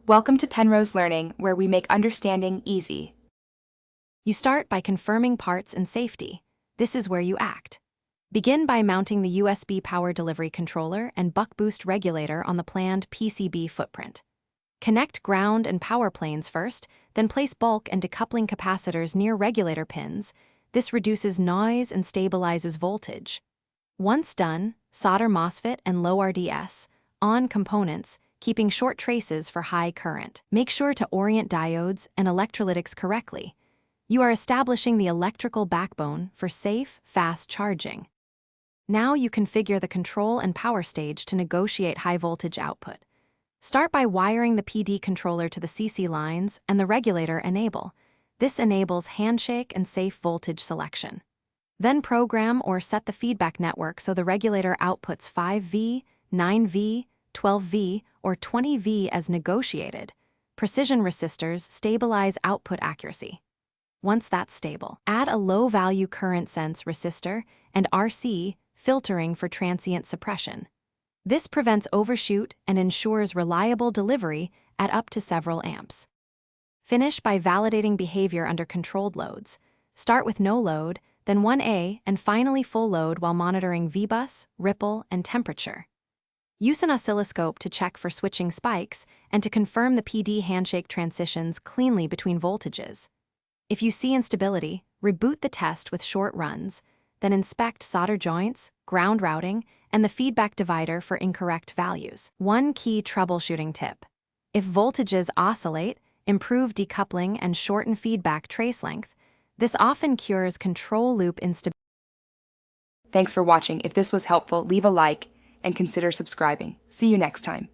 Welcome to Penrose Learning, where we make understanding easy. You start by confirming parts and safety. This is where you act. Begin by mounting the USB power delivery controller and buck boost regulator on the planned PCB footprint. Connect ground and power planes first, then place bulk and decoupling capacitors near regulator pins. This reduces noise and stabilizes voltage. Once done, solder MOSFET and low RDS on components, keeping short traces for high current. Make sure to orient diodes and electrolytics correctly. You are establishing the electrical backbone for safe, fast charging. Now you configure the control and power stage to negotiate high voltage output. Start by wiring the PD controller to the CC lines and the regulator enable. This enables handshake and safe voltage selection. Then program or set the feedback network so the regulator outputs 5V, 9V, 12V, or 20V as negotiated. Precision resistors stabilize output accuracy. Once that's stable, add a low-value current sense resistor and RC filtering for transient suppression. This prevents overshoot and ensures reliable delivery at up to several amps. Finish by validating behavior under controlled loads. Start with no load, then 1A, and finally full load while monitoring VBus, ripple, and temperature. Use an oscilloscope to check for switching spikes and to confirm the PD handshake transitions cleanly between voltages. If you see instability, reboot the test with short runs, then inspect solder joints, ground routing, and the feedback divider for incorrect values. One key troubleshooting tip: if voltages oscillate, improve decoupling and shorten feedback trace length. This often cures control loop instability. Thanks for watching. If this was helpful, leave a like and consider subscribing. See you next time.